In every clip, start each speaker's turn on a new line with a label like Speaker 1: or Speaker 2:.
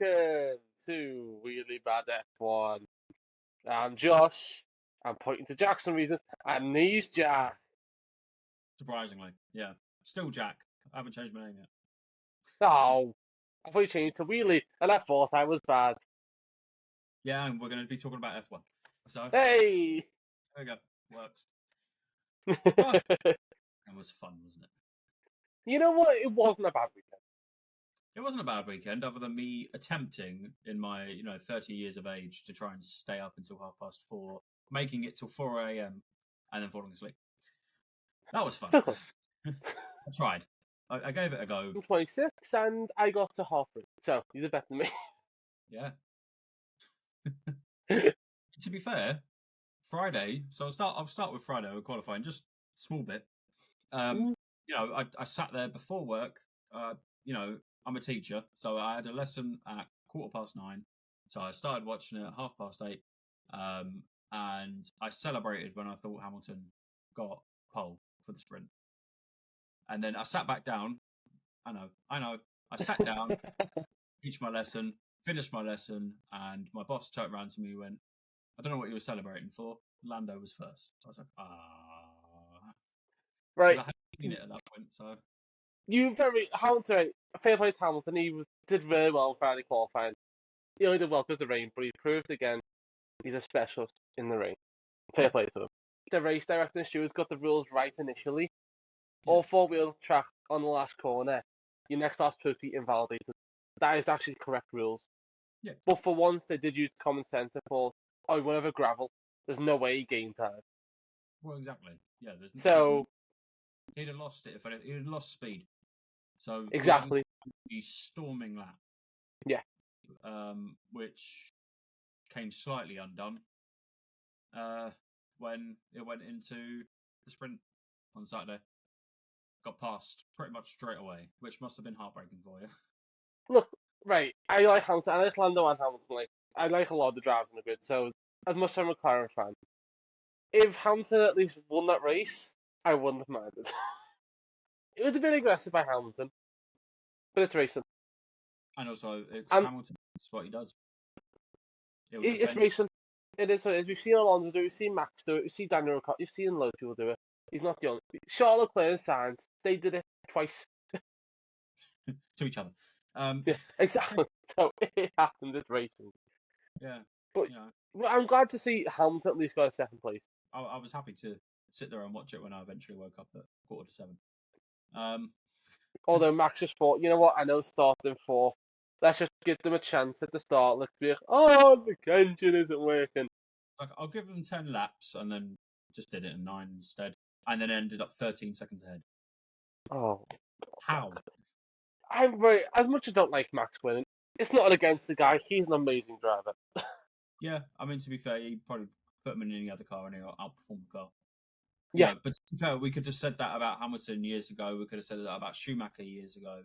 Speaker 1: welcome to Really Bad F1. I'm Josh. I'm pointing to Jack for some reason, and he's Jack.
Speaker 2: Surprisingly, yeah. Still Jack. I haven't changed my name yet.
Speaker 1: Oh, I thought you changed to Wheelie, and I thought I was bad.
Speaker 2: Yeah, and we're going to be talking about F1. So,
Speaker 1: Hey!
Speaker 2: there we go. Works. Oh, that was fun, wasn't it?
Speaker 1: You know what? It wasn't a bad weekend.
Speaker 2: It wasn't a bad weekend, other than me attempting in my 30 years of age to try and stay up until 4:30, making it till 4 a.m. and then falling asleep. That was fun. I tried. I gave it a go.
Speaker 1: I'm 26, and I got to halfway, so you did better than me.
Speaker 2: Yeah. To be fair, Friday. So I'll start with Friday with qualifying, just a small bit. I sat there before work. I'm a teacher, so I had a lesson at 9:15. So I started watching it at 8:30, and I celebrated when I thought Hamilton got pole for the sprint. And then I sat back down. I know. I sat down, teach my lesson, finished my lesson, and my boss turned around to me and went, I don't know what you were celebrating for. Lando was first. So I was like,
Speaker 1: Right.
Speaker 2: I hadn't seen it at that point, so.
Speaker 1: Hamilton, fair play to Hamilton, did really well in Friday qualifying. He only did well because of the rain, but he proved again he's a specialist in the rain. Fair play to him. The race director and stewards got the rules right initially.
Speaker 2: Yeah.
Speaker 1: All four-wheel track on the last corner, your next lap supposed to be invalidated. That is actually correct rules.
Speaker 2: Yeah.
Speaker 1: But for once, they did use common sense and thought, oh, we won't have a gravel. There's no way he gained time.
Speaker 2: Well, exactly. Yeah. He'd have lost it if he'd lost speed. So
Speaker 1: exactly.
Speaker 2: He's storming lap.
Speaker 1: Yeah.
Speaker 2: Which came slightly undone when it went into the sprint on Saturday. Got passed pretty much straight away, which must have been heartbreaking for you.
Speaker 1: Look, right, I like Hamilton. I like Lando and Hamilton. I like a lot of the drivers in the grid. So, as much as I'm a McLaren fan, if Hamilton at least won that race, I wouldn't have minded. It was a bit aggressive by Hamilton, but it's racing.
Speaker 2: And also, Hamilton. It's what he does.
Speaker 1: It's racing. It is what it is. We've seen Alonso do it. We've seen Max do it. We've seen Daniel Ricciardo. You've seen loads of people do it. He's not the only. Charles Leclerc and Sainz, they did it twice.
Speaker 2: To each other.
Speaker 1: Yeah, exactly. So it happens. It's racing.
Speaker 2: Yeah.
Speaker 1: But I'm glad to see Hamilton at least got a second place.
Speaker 2: I was happy to sit there and watch it when I eventually woke up at 6:45.
Speaker 1: Although Max just thought, you know what, I know starting in fourth. Let's just give them a chance at the start. Let's be like, oh, the engine isn't working.
Speaker 2: I'll give them 10 laps and then just did it in 9 instead. And then ended up 13 seconds ahead.
Speaker 1: Oh.
Speaker 2: How?
Speaker 1: As much as I don't like Max winning, it's not against the guy. He's an amazing driver.
Speaker 2: Yeah, I mean, to be fair, you probably put him in any other car and he'll outperform the car.
Speaker 1: Yeah.
Speaker 2: But to be fair, we could have said that about Hamilton years ago. We could have said that about Schumacher years ago.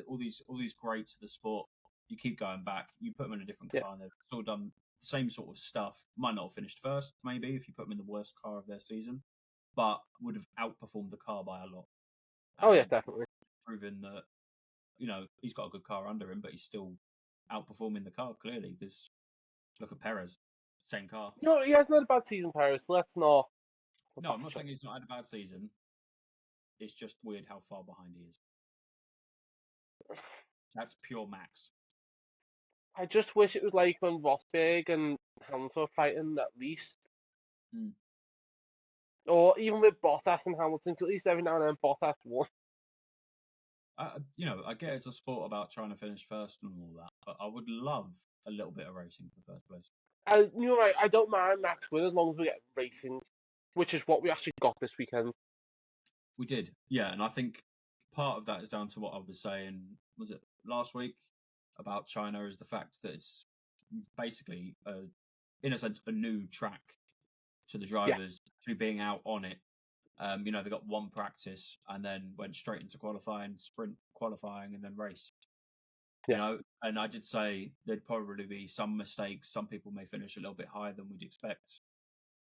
Speaker 2: All these greats of the sport, you keep going back. You put them in a different car and they've still done the same sort of stuff. Might not have finished first, maybe, if you put them in the worst car of their season, but would have outperformed the car by a lot.
Speaker 1: Oh, yeah, definitely.
Speaker 2: Proving that, he's got a good car under him, but he's still outperforming the car, clearly, because look at Perez. Same car.
Speaker 1: No, he has not a bad season, Perez. So let's not.
Speaker 2: No, I'm not saying he's not had a bad season. It's just weird how far behind he is. That's pure Max.
Speaker 1: I just wish it was like when Rosberg and Hamilton were fighting at least. Or even with Bottas and Hamilton, because at least every now and then Bottas won.
Speaker 2: I get it's a sport about trying to finish first and all that, but I would love a little bit of racing for first place.
Speaker 1: You're right, I don't mind Max winning as long as we get racing, which is what we actually got this weekend.
Speaker 2: We did, yeah, and I think part of that is down to what I was saying, was it last week, about China, is the fact that it's basically, in a sense, a new track to the drivers, to being out on it. They got one practice and then went straight into sprint qualifying, and then race.
Speaker 1: Yeah.
Speaker 2: And I did say there'd probably be some mistakes. Some people may finish a little bit higher than we'd expect.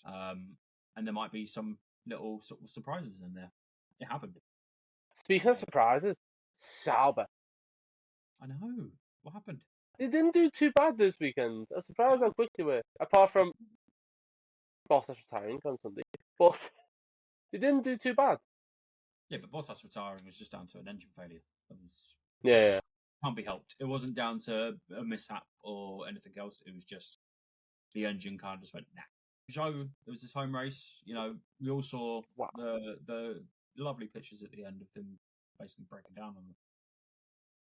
Speaker 2: And there might be some little sort of surprises in there. It happened.
Speaker 1: Speaking of surprises, Sauber.
Speaker 2: I know. What happened?
Speaker 1: They didn't do too bad this weekend. I was surprised how quick they were. Apart from Bottas retiring on Sunday, but they didn't do too bad.
Speaker 2: Yeah, but Bottas retiring was just down to an engine failure. It was,
Speaker 1: Yeah.
Speaker 2: can't be helped. It wasn't down to a mishap or anything else. It was just the engine kind of just went, nah. Zhou, it was this home race. We all saw
Speaker 1: Wow.
Speaker 2: the lovely pictures at the end of him basically breaking down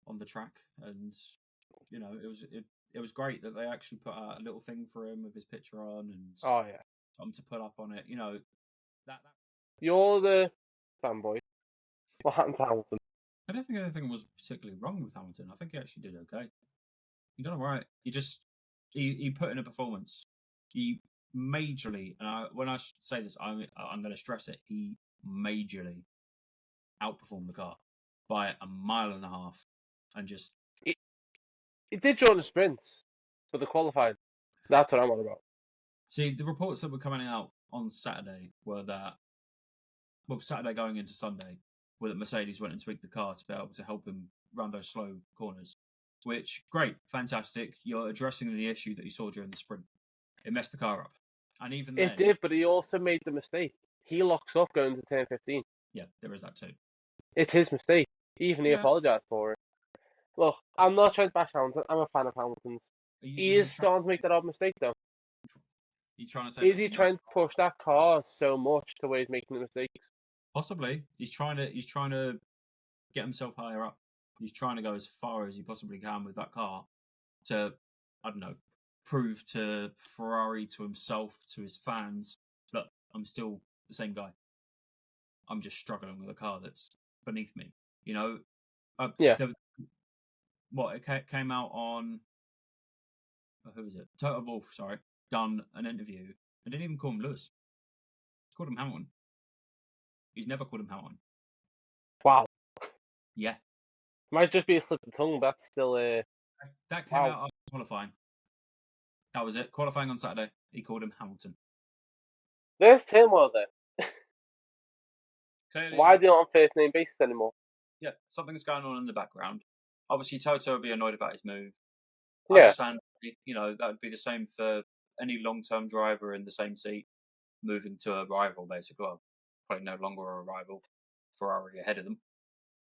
Speaker 2: on the track, and it was great that they actually put out a little thing for him with his picture on and
Speaker 1: Oh yeah.
Speaker 2: something to put up on it. That
Speaker 1: You're the fanboy. What happened to Hamilton?
Speaker 2: I don't think anything was particularly wrong with Hamilton. I think he actually did okay. He done all right. He put in a performance. He majorly, and when I say this, I'm going to stress it. He majorly outperformed the car by a mile and a half, and just
Speaker 1: He did join the sprints for the qualifying. That's what I'm on about.
Speaker 2: see the reports that were coming out on Saturday were that, well, Saturday going into Sunday, were that Mercedes went and tweaked the car to be able to help him run those slow corners. Which, great, fantastic. You're addressing the issue that you saw during the sprint. It messed the car up. And even then...
Speaker 1: It did, but he also made the mistake. He locks up going to turn 15.
Speaker 2: Yeah, there is that too.
Speaker 1: It's his mistake. Even he apologised for it. Look, I'm not trying to bash Hamilton. I'm a fan of Hamilton's. He is starting to make that odd mistake, though.
Speaker 2: You trying to say?
Speaker 1: Is he trying to push that car so much to where he's making the mistakes?
Speaker 2: Possibly. He's trying to get himself higher up. He's trying to go as far as he possibly can with that car to, I don't know, prove to Ferrari, to himself, to his fans, look, I'm still the same guy. I'm just struggling with a car that's beneath me.
Speaker 1: Yeah.
Speaker 2: It came out on, who was it? Toto Wolff, sorry, done an interview and didn't even call him Lewis. He called him Hamilton. He's never called him Hamilton.
Speaker 1: Wow.
Speaker 2: Yeah.
Speaker 1: Might just be a slip of the tongue, but that's still
Speaker 2: That came out after qualifying. That was it. Qualifying on Saturday, he called him Hamilton.
Speaker 1: There's turmoil there.
Speaker 2: Clearly,
Speaker 1: why are they not on first name basis anymore?
Speaker 2: Yeah, something's going on in the background. Obviously, Toto would be annoyed about his move.
Speaker 1: Yeah.
Speaker 2: I understand, that would be the same for any long-term driver in the same seat moving to a rival, basically. Well, probably no longer a rival. Ferrari ahead of them.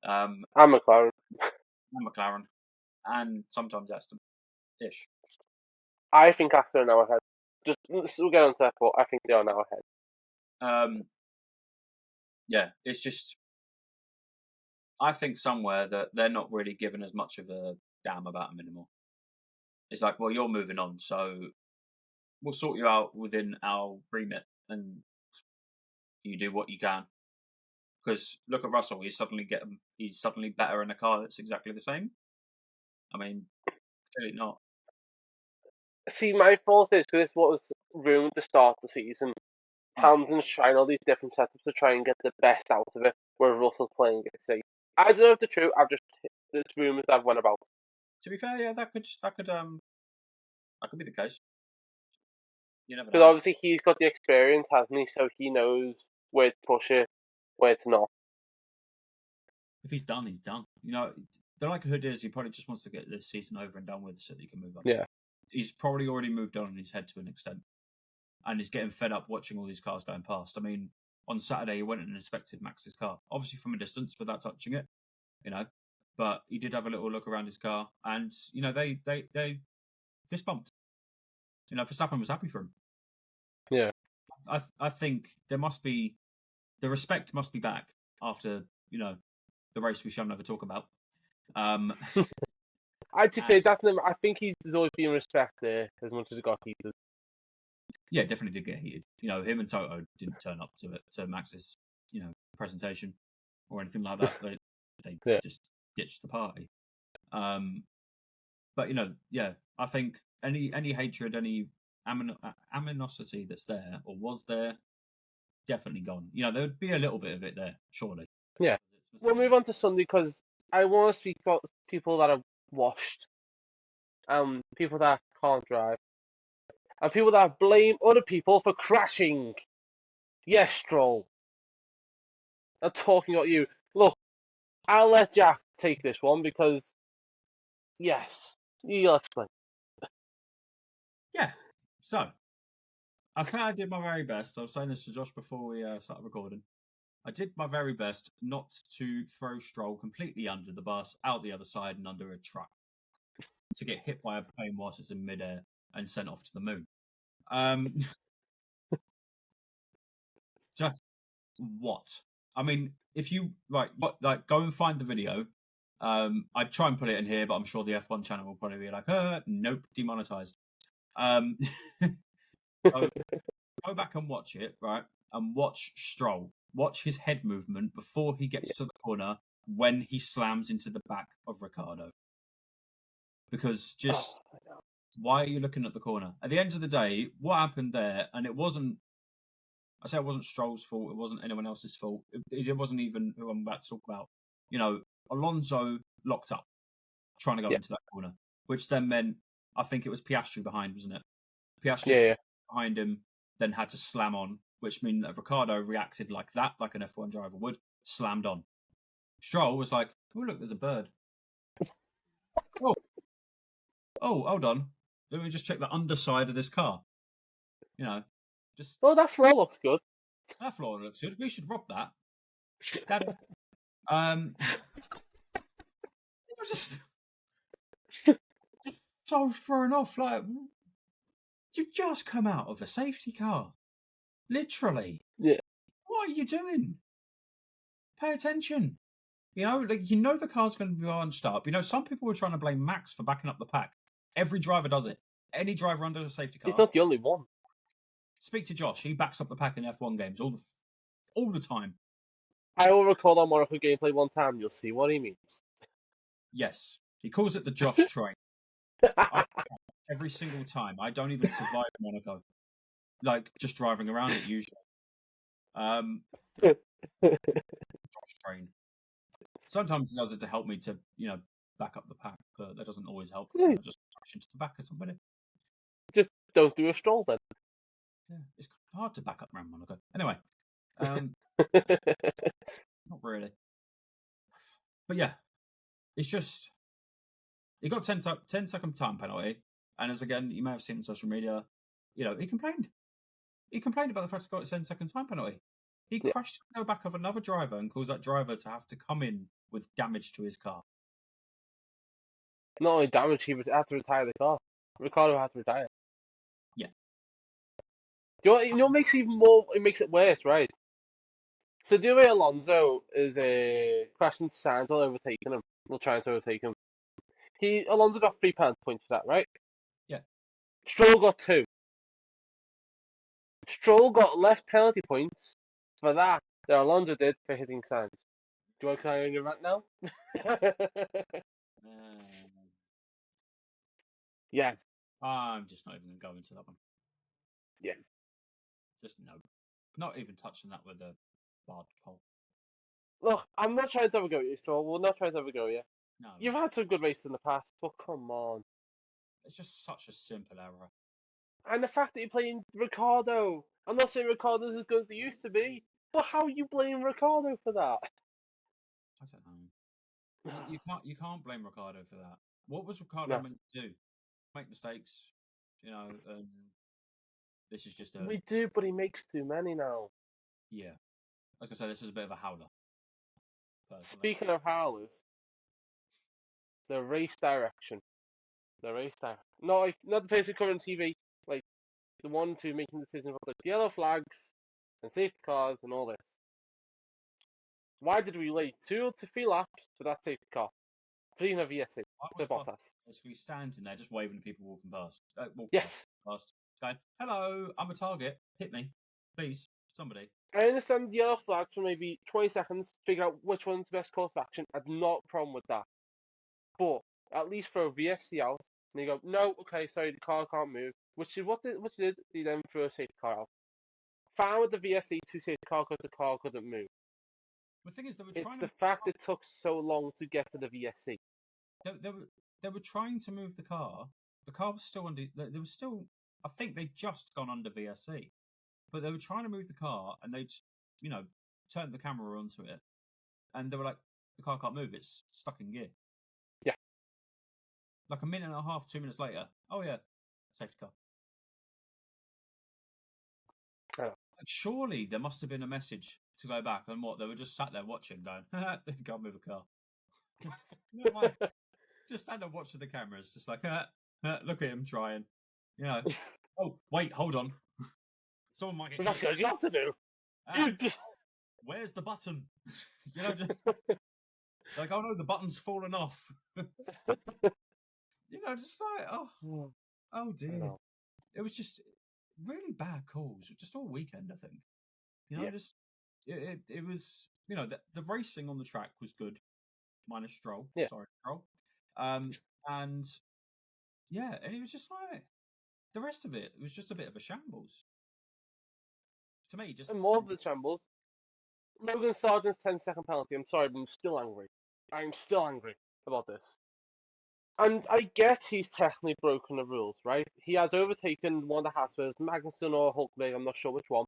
Speaker 1: And McLaren.
Speaker 2: And McLaren. And sometimes Aston-ish.
Speaker 1: I think Aston are now ahead. We'll get on to that, but I think they are now ahead.
Speaker 2: Yeah, it's just... I think somewhere that they're not really given as much of a damn about him anymore. It's like, well, you're moving on, so we'll sort you out within our remit, and you do what you can. Because look at Russell; he's suddenly better in a car that's exactly the same. I mean, clearly not.
Speaker 1: See, my thought is, because this was rumored to start the season, Hamilton's trying all these different setups to try and get the best out of it, where Russell's playing it safe. I don't know if it's true. It's rumours I've went about.
Speaker 2: To be fair, yeah, that could be the case. You never know.
Speaker 1: Because obviously he's got the experience, hasn't he? So he knows where to push it, where to not.
Speaker 2: If he's done, he's done. The likelihood is he probably just wants to get this season over and done with so that he can move on.
Speaker 1: Yeah.
Speaker 2: He's probably already moved on in his head to an extent. And he's getting fed up watching all these cars going past. I mean, on Saturday, he went and inspected Max's car. Obviously from a distance without touching it, But he did have a little look around his car. And, they fist bumped. Verstappen was happy for him.
Speaker 1: Yeah.
Speaker 2: I think the respect must be back after, the race we shall never talk about.
Speaker 1: I'd say I think there's always been respect there as much as it got heated.
Speaker 2: Yeah, definitely did get heated. Him and Toto didn't turn up to Max's, presentation or anything like that. They just ditched the party. But I think any hatred, any aminosity that's there or was there, definitely gone. There would be a little bit of it there, surely.
Speaker 1: Yeah. We'll move on to Sunday because I want to speak about people that are washed, people that can't drive, and people that blame other people for crashing. Yes, Stroll. I'm talking about you. Look, I'll let Jack take this one because, yes, You'll explain.
Speaker 2: Yeah. So, I say I did my very best. I was saying this to Josh before we started recording. I did my very best not to throw Stroll completely under the bus, out the other side, and under a truck to get hit by a plane whilst it's in midair and sent off to the moon. Just what? I mean, if you go and find the video. I'd try and put it in here, but I'm sure the F1 channel will probably be like, nope, demonetized. So go back and watch it, right? And watch Stroll. Watch his head movement before he gets to the corner when he slams into the back of Ricardo. Because why are you looking at the corner? At the end of the day, what happened there, and it wasn't Stroll's fault, it wasn't anyone else's fault, it wasn't even who I'm about to talk about. Alonso locked up, trying to go into that corner, which then meant, I think it was Piastri behind, wasn't it? Piastri behind him, then had to slam on, which meant that Ricardo reacted like that, like an F1 driver would, slammed on. Stroll was like, oh, look, there's a bird. Oh, hold on. Let me just check the underside of this car.
Speaker 1: Oh, that floor looks good.
Speaker 2: That floor looks good. We should rob that. Daddy. just so thrown off. Like, you just come out of a safety car. Literally.
Speaker 1: Yeah.
Speaker 2: What are you doing? Pay attention. The car's going to be bunched up. Some people were trying to blame Max for backing up the pack. Every driver does it. Any driver under a safety car.
Speaker 1: He's not the only one.
Speaker 2: Speak to Josh. He backs up the pack in F1 games all the time.
Speaker 1: I will record on Monaco gameplay one time. You'll see what he means.
Speaker 2: Yes. He calls it the Josh train. Every single time. I don't even survive Monaco. Like, just driving around it usually. Josh train. Sometimes he does it to help me to, back up the pack, but that doesn't always help. I just crash into the back of somebody.
Speaker 1: Just don't do a Stroll then.
Speaker 2: Yeah, it's hard to back up around Monaco. Anyway, not really. But yeah, it's just he got 10-second time penalty, and as again you may have seen on social media, he complained. He complained about the fact he got a 10-second time penalty. He crashed the back of another driver and caused that driver to have to come in with damage to his car.
Speaker 1: Not only damage, he had to retire the car. Ricardo had to retire.
Speaker 2: Yeah.
Speaker 1: Do you know what makes it even more? It makes it worse, right? So the way Alonso is crashing Sainz while overtaking him, while trying to overtake him. Alonso got 3 penalty points for that, right?
Speaker 2: Yeah.
Speaker 1: Stroll got 2. Stroll got less penalty points for that than Alonso did for hitting Sainz. Do you want to carry on your rant now? Yeah.
Speaker 2: I'm just not even going to go into that one.
Speaker 1: Yeah.
Speaker 2: Just no. Not even touching that with a barred pole.
Speaker 1: Look, I'm not trying to have a go at you, Stroll. We're not trying to have a go at you.
Speaker 2: No.
Speaker 1: You've had some good races in the past, but come on.
Speaker 2: It's just such a simple error.
Speaker 1: And the fact that you're playing Ricardo. I'm not saying Ricardo's as good as he used to be, but how you blame Ricardo for that?
Speaker 2: I don't know. You can't blame Ricardo for that. What was Ricardo meant to do? Make mistakes, and this is just
Speaker 1: We do, but he makes too many now.
Speaker 2: Yeah. I was going to say, this is a bit of a howler. Personally.
Speaker 1: Speaking of howlers, the race direction. Not the person covering TV, like the ones who making decisions about the yellow flags and safety cars and all this. Why did we wait 2 to 3 laps for that safety car? Speaking of VSC, for Bottas.
Speaker 2: Basically standing there just waving at people walking past.
Speaker 1: Yes.
Speaker 2: Past. Going, hello, I'm a target. Hit me. Please, somebody.
Speaker 1: I understand the yellow flags for maybe 20 seconds, figure out which one's the best course of action. I have not a problem with that. But at least throw VSC out, and you go, no, okay, sorry, the car can't move. Which is what they did. They then threw a safety car out. Fine with the VSC to safety car because the car couldn't move.
Speaker 2: The thing is,
Speaker 1: it's the fact it took so long to get to the VSC.
Speaker 2: They were trying to move the car. The car was still under. There was still. I think they'd just gone under VSC, but they were trying to move the car, and they'd, turned the camera onto it, and they were like, "The car can't move; it's stuck in gear."
Speaker 1: Yeah.
Speaker 2: like a minute and a half, 2 minutes later. Oh yeah, safety car.
Speaker 1: Yeah.
Speaker 2: Like, surely there must have been a message to go back, and what they were just sat there watching, going, "They can't move a car." No, like, just stand there watching the cameras, just like, look at him trying. You know. Oh wait, hold on. Someone might get
Speaker 1: That's
Speaker 2: hit.
Speaker 1: what you have to do.
Speaker 2: Ah, where's the button? You know, just like, oh no, the button's fallen off. You know, just like, oh dear. It was just really bad calls, just all weekend, I think. You know,
Speaker 1: Yeah.
Speaker 2: just it was, you know, the racing on the track was good, minus Stroll.
Speaker 1: Yeah.
Speaker 2: Sorry, Stroll. And yeah, and it was just like the rest of it was just a bit of a shambles. To me, just
Speaker 1: And more of the shambles. Logan Sargent's 10-second penalty. I'm sorry, but I'm still angry. I'm still angry about this. And I get he's technically broken the rules, right? He has overtaken one of the Haas, Magnussen or Hulkenberg, I'm not sure which one,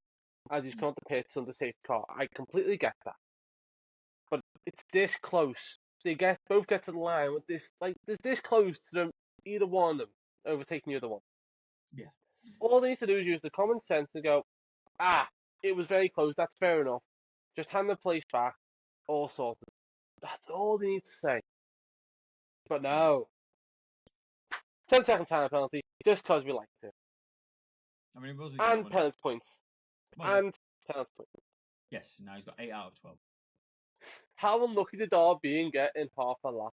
Speaker 1: as he's come to pits under safety car. I completely get that. But it's this close. They both get to the line with this, like, there's this close to them, either one of them overtaking the other one.
Speaker 2: Yeah.
Speaker 1: All they need to do is use the common sense and go, it was very close, that's fair enough. Just hand the place back, all sorted. That's all they need to say. But no. 10-second time penalty, just because we liked it.
Speaker 2: I mean, it was
Speaker 1: And penalty points. And penalty points.
Speaker 2: Yes, now he's got 8 out of 12.
Speaker 1: How unlucky did Darby get in half a lap?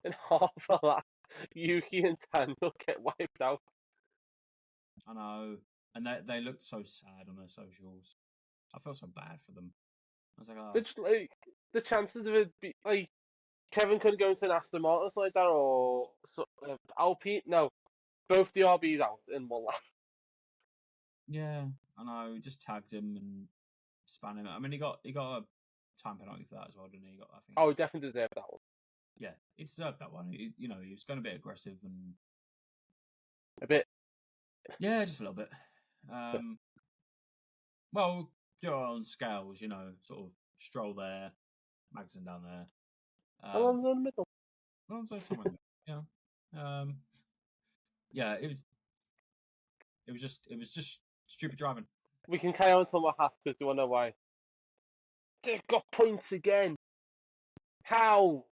Speaker 1: In half a lap, Yuki and Daniel get wiped out.
Speaker 2: I know. And they looked so sad on their socials. I felt so bad for them. I was like, oh.
Speaker 1: It's like, the chances of it be like Kevin couldn't go into an Aston Martin like that, or Alpine. No, both the RBs out in one lap.
Speaker 2: Yeah, I know. Just tagged him and span him. I mean, he got a time penalty for that as well, didn't he? He got, I think.
Speaker 1: Oh, definitely deserved that one.
Speaker 2: Yeah, he deserved that one. He was going a bit aggressive and
Speaker 1: a bit.
Speaker 2: Yeah, just a little bit. Well, do it on scales, sort of Stroll there, Magnussen down there.
Speaker 1: Alonso in the middle.
Speaker 2: Alonso somewhere there. Yeah, it was just stupid driving.
Speaker 1: We can carry on talking about Haas because do you want to know why? They've got points again. How?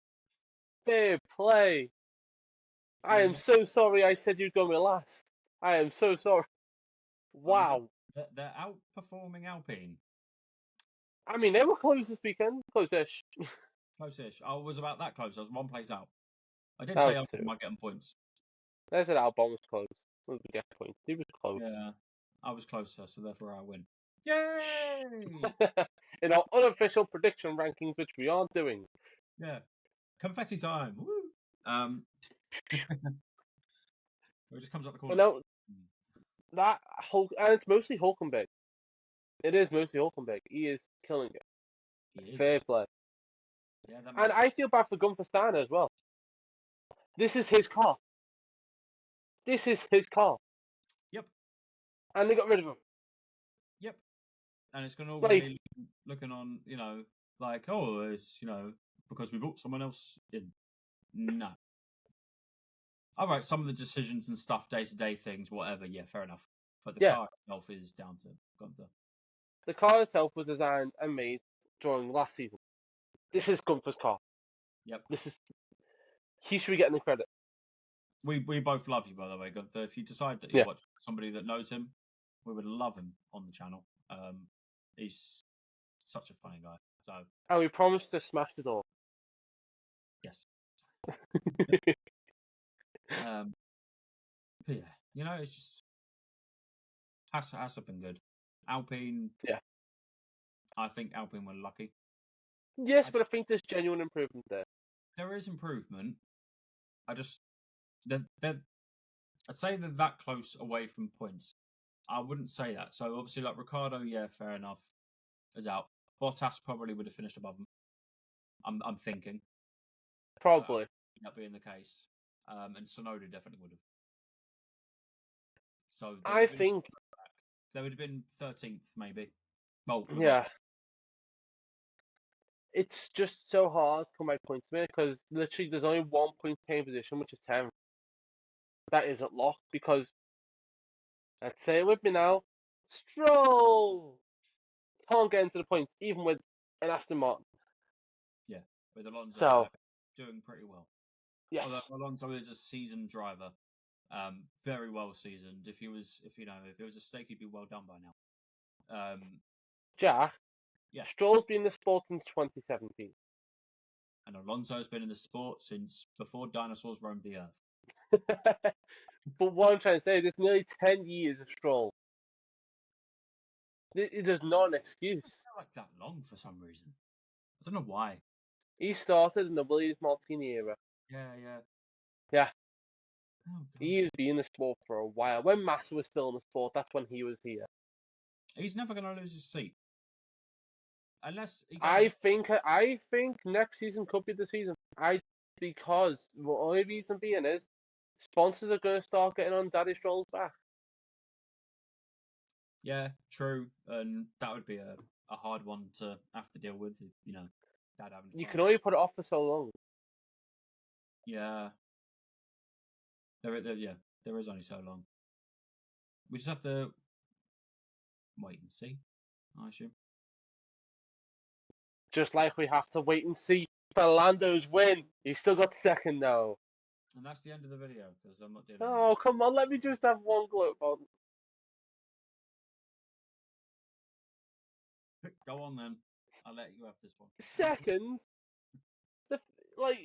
Speaker 1: Fair play. I am so sorry I said you'd go me last. I am so sorry. Wow.
Speaker 2: They're outperforming Alpine.
Speaker 1: I mean, they were close this weekend. Close-ish.
Speaker 2: Close-ish. I was about that close. I was one place out. I did say Alpine might get them points.
Speaker 1: They said Albon was close. So we get points. He was close.
Speaker 2: Yeah, I was closer, so therefore I win. Yay!
Speaker 1: In our unofficial prediction rankings, which we aren't doing.
Speaker 2: Yeah. Confetti time. Woo! It just comes up the corner.
Speaker 1: Well, no, and it's mostly Hulkenberg. It is mostly Hulkenberg. He is killing it.
Speaker 2: He is.
Speaker 1: Fair play.
Speaker 2: Yeah,
Speaker 1: and I feel bad for Gunther Steiner as well. This is his car. This is his car.
Speaker 2: Yep.
Speaker 1: And they got rid of him.
Speaker 2: Yep. And it's going to all be looking on, like, oh, it's, because we brought someone else in. No. All right, some of the decisions and stuff, day-to-day things, whatever, yeah, fair enough. But the car itself is down to Gunther.
Speaker 1: The car itself was designed and made during last season. This is Gunther's car.
Speaker 2: Yep.
Speaker 1: He should be getting the credit.
Speaker 2: We both love you, by the way, Gunther. If you decide that you watch somebody that knows him, we would love him on the channel. He's such a funny guy. So.
Speaker 1: And we promised to smash the door.
Speaker 2: Yes. But yeah, it's just has been good. Alpine.
Speaker 1: Yeah. I
Speaker 2: think Alpine were lucky.
Speaker 1: Yes, but I think there's genuine improvement there.
Speaker 2: There is improvement. I'd say they're that close away from points. I wouldn't say that. So obviously, like Ricardo, yeah, fair enough, is out. Bottas probably would have finished above him. I'm thinking.
Speaker 1: Probably.
Speaker 2: That being the case, and Tsunoda definitely would have. So
Speaker 1: I think
Speaker 2: they would have been 13th, maybe. Well,
Speaker 1: yeah. it's just so hard to come by points to me because literally there's only 1 point paying position, which is 10th. That isn't locked because, let's say it with me now, Stroll can't get into the points even with an Aston Martin.
Speaker 2: Yeah, with Alonso
Speaker 1: So,
Speaker 2: doing pretty well. Although
Speaker 1: yes,
Speaker 2: Alonso is a seasoned driver, very well seasoned. If it was a stake, he'd be well done by now.
Speaker 1: Jack,
Speaker 2: Yeah,
Speaker 1: Stroll's been in the sport since 2017.
Speaker 2: and Alonso's been in the sport since before dinosaurs roamed the earth.
Speaker 1: But what I'm trying to say is it's nearly 10 years of Stroll. It is not an
Speaker 2: It
Speaker 1: excuse.
Speaker 2: doesn't feel like that long for some reason. I don't know why.
Speaker 1: He started in the Williams Martini era.
Speaker 2: Yeah.
Speaker 1: Yeah,
Speaker 2: Oh
Speaker 1: he
Speaker 2: gosh.
Speaker 1: has been in the sport for a while. When Massa was still in the sport, that's when he was here.
Speaker 2: He's never going to lose his seat unless he goes.
Speaker 1: I think next season could be the season. Because the only reason being is sponsors are going to start getting on Daddy Stroll's back.
Speaker 2: Yeah, true, and that would be a hard one to have to deal with. Dad having
Speaker 1: You
Speaker 2: to
Speaker 1: can
Speaker 2: fast.
Speaker 1: only put it off for so long.
Speaker 2: Yeah, there is only so long. We just have to wait and see. I assume.
Speaker 1: Just like we have to wait and see for Lando's win. He's still got second though.
Speaker 2: And that's the end of the video because I'm not dealing with
Speaker 1: Oh, come on, let me just have one gloat on.
Speaker 2: it. Go on then. I'll let you have this one.
Speaker 1: Second,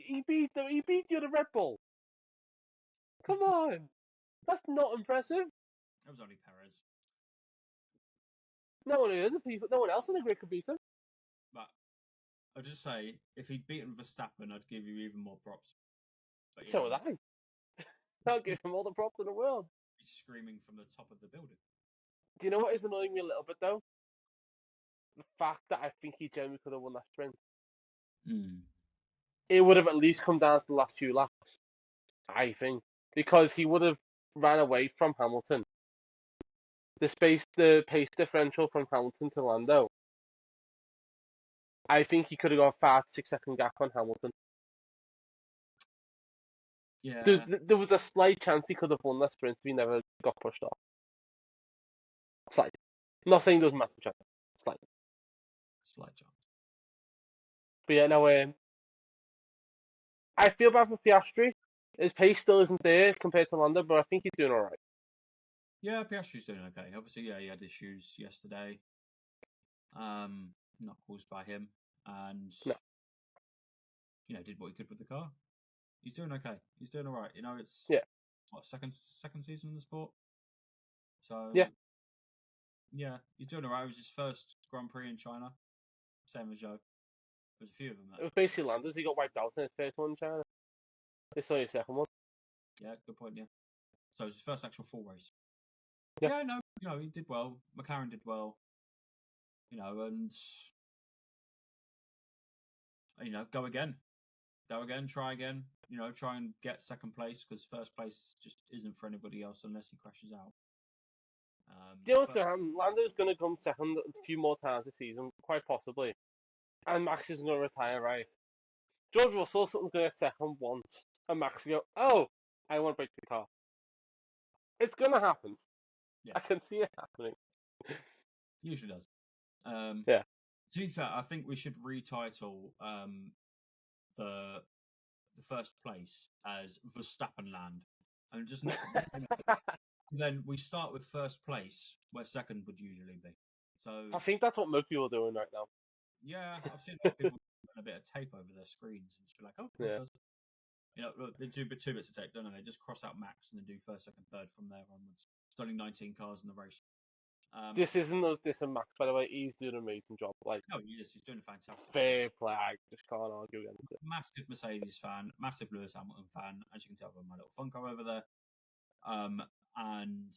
Speaker 1: he beat you to Red Bull. Come on, that's not impressive.
Speaker 2: It was only Perez,
Speaker 1: No one else in the grid could beat him.
Speaker 2: but I'll just say if he'd beaten Verstappen, I'd give you even more props. But
Speaker 1: So would I. I'll give him all the props in the world.
Speaker 2: he's screaming from the top of the building.
Speaker 1: Do you know what is annoying me a little bit though? The fact that I think he genuinely could have won that sprint. It would have at least come down to the last few laps, I think, because he would have ran away from Hamilton. The pace differential from Hamilton to Lando. I think he could have got a 5 to 6 second gap on Hamilton.
Speaker 2: Yeah.
Speaker 1: There was a slight chance he could have won that sprint if he never got pushed off. Slight. I'm not saying there was a massive chance. Slight.
Speaker 2: Slight chance.
Speaker 1: But yeah, no, I feel bad for Piastri. His pace still isn't there compared to Lando, but I think he's doing all right.
Speaker 2: Yeah, Piastri's doing okay. Obviously, yeah, he had issues yesterday. Not caused by him, and
Speaker 1: No.
Speaker 2: Did what he could with the car. He's doing okay. He's doing all right. It's what second season in the sport. So yeah, he's doing all right. It was his first Grand Prix in China, same as Zhou. There's a few of them.
Speaker 1: It was basically Lando's. He got wiped out in his first one in China. This is only his second one.
Speaker 2: Yeah, good point. Yeah, so it was his first actual full race.
Speaker 1: Yeah.
Speaker 2: No, he did well. McLaren did well. And go again, try again. Try and get second place because first place just isn't for anybody else unless he crashes out.
Speaker 1: Do you know what's going to happen? Lando's going to come second a few more times this season, quite possibly. And Max isn't going to retire, right? George Russell's going to get second once. And Max will go, oh, I want to break the car. It's going to happen.
Speaker 2: Yeah.
Speaker 1: I can see it happening.
Speaker 2: Usually does.
Speaker 1: Yeah.
Speaker 2: To be fair, I think we should retitle the first place as Verstappen Land, and just then we start with first place where second would usually be. So
Speaker 1: I think that's what most people are doing right now.
Speaker 2: Yeah, I've seen a lot of people put a bit of tape over their screens and just be like, oh, look, they do two bits of tape, don't they? They just cross out Max and then do first, second, third from there onwards. It's only 19 cars in the race.
Speaker 1: This isn't us dissing Max, by the way. He's doing an amazing job.
Speaker 2: No, he's doing a fantastic
Speaker 1: fair play. I just can't argue against it.
Speaker 2: Massive Mercedes fan, massive Lewis Hamilton fan, as you can tell from my little Funko over there. And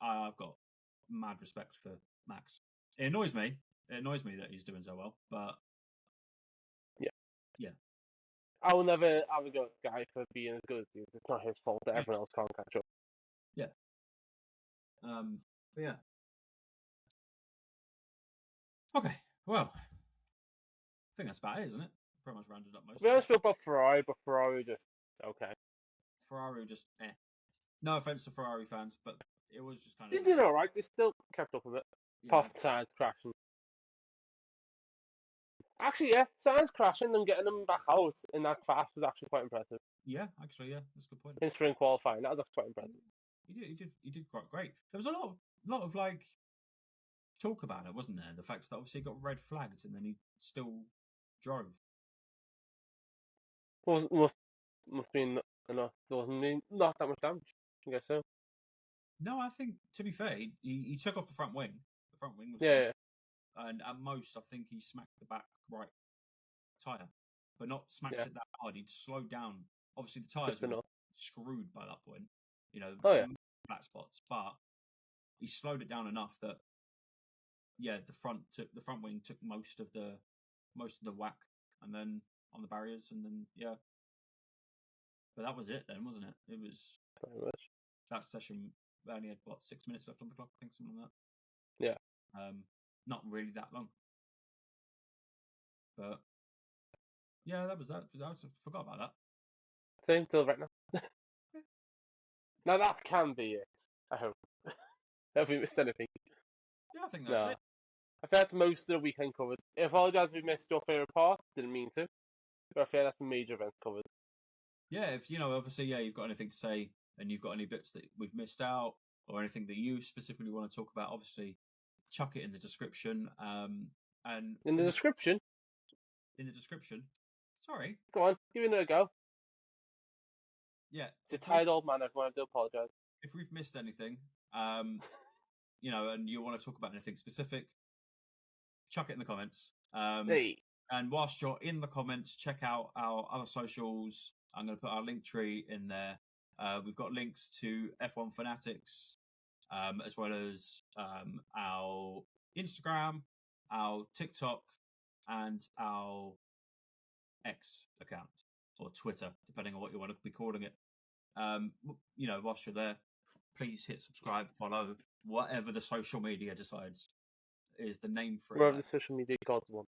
Speaker 2: I've got mad respect for Max. It annoys me. It annoys me that he's doing so well, but yeah.
Speaker 1: I will never have a go at the guy for being as good as he is. It's not his fault that everyone else can't catch up.
Speaker 2: Yeah. But yeah. Okay. Well, think that's about it, isn't it? Pretty much rounded up most.
Speaker 1: We haven't spoke about Ferrari, but Ferrari just okay.
Speaker 2: Ferrari just No offense to Ferrari fans, but it was just kind
Speaker 1: They
Speaker 2: of.
Speaker 1: did all right. They still kept up with it. Apart from Sainz crashing. Actually, yeah, Sainz crashing and getting them back out in that fast was actually quite impressive.
Speaker 2: Yeah, actually, yeah, that's a good point.
Speaker 1: In spring qualifying, that was actually quite impressive.
Speaker 2: He did quite great. There was a lot of like talk about it, wasn't there? The fact that obviously he got red flags and then he still drove.
Speaker 1: Must be enough. There wasn't not that much damage. I guess so.
Speaker 2: No, I think to be fair, he took off the front wing. The front wing was
Speaker 1: Yeah.
Speaker 2: And at most, I think he smacked the back right tyre, but not smacked it that hard. He'd slowed down. Obviously, the tyres were screwed by that point. You know, flat spots, but he slowed it down enough that the front wing took most of the whack, and then on the barriers, and then But that was it then, wasn't it? It was
Speaker 1: pretty much.
Speaker 2: That session only had 6 minutes left on the clock, I think, something like
Speaker 1: that.
Speaker 2: Yeah. Not really that long. But yeah, that was that. I forgot about that.
Speaker 1: Same till right now. Now that can be it. I hope. Have we missed anything?
Speaker 2: Yeah, I think that's it.
Speaker 1: I think that's most of the weekend covered. I apologise if we missed your favourite part. Didn't mean to. But I feel that's a major event covered.
Speaker 2: Yeah, if obviously, you've got anything to say and you've got any bits that we've missed out or anything that you specifically want to talk about, obviously, chuck it in the description. And
Speaker 1: in the description?
Speaker 2: In the description. Sorry.
Speaker 1: Go on, give it a go.
Speaker 2: Yeah.
Speaker 1: It's a tired old man, everyone. I do apologise.
Speaker 2: If we've missed anything, and you want to talk about anything specific, chuck it in the comments.
Speaker 1: Hey.
Speaker 2: And whilst you're in the comments, check out our other socials. I'm going to put our link tree in there. We've got links to F1 Fanatics, as well as our Instagram, our TikTok, and our X account, or Twitter, depending on what you want to be calling it. Whilst you're there, please hit subscribe, follow, whatever the social media decides is the name for it.
Speaker 1: Whatever the social media gods want.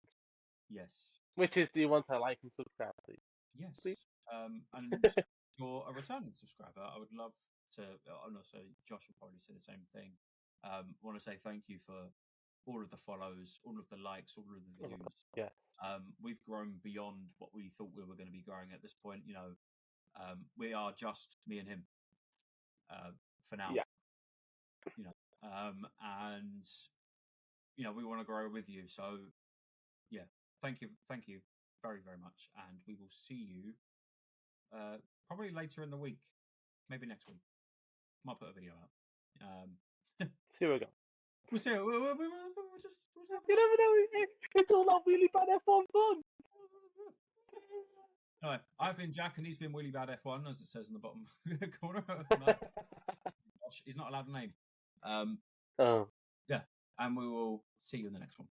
Speaker 2: Yes.
Speaker 1: Which is, do you want to like and subscribe, please?
Speaker 2: Yes. Please. And for a returning subscriber, I would love to, and also Josh will probably say the same thing. Want to say thank you for all of the follows, all of the likes, all of the views.
Speaker 1: Yes.
Speaker 2: We've grown beyond what we thought we were going to be growing at this point. We are just me and him for now.
Speaker 1: Yeah.
Speaker 2: And we want to grow with you. So yeah, thank you very, very much, and we will see you probably later in the week, maybe next week. Might put a video out.
Speaker 1: See where we go.
Speaker 2: We'll see. We'll just.
Speaker 1: You never know. It's all that really bad F1 fun.
Speaker 2: Anyway, I've been Jack, and he's been really bad F1, as it says in the bottom corner. He's not allowed a name. Yeah, and we will see you in the next one.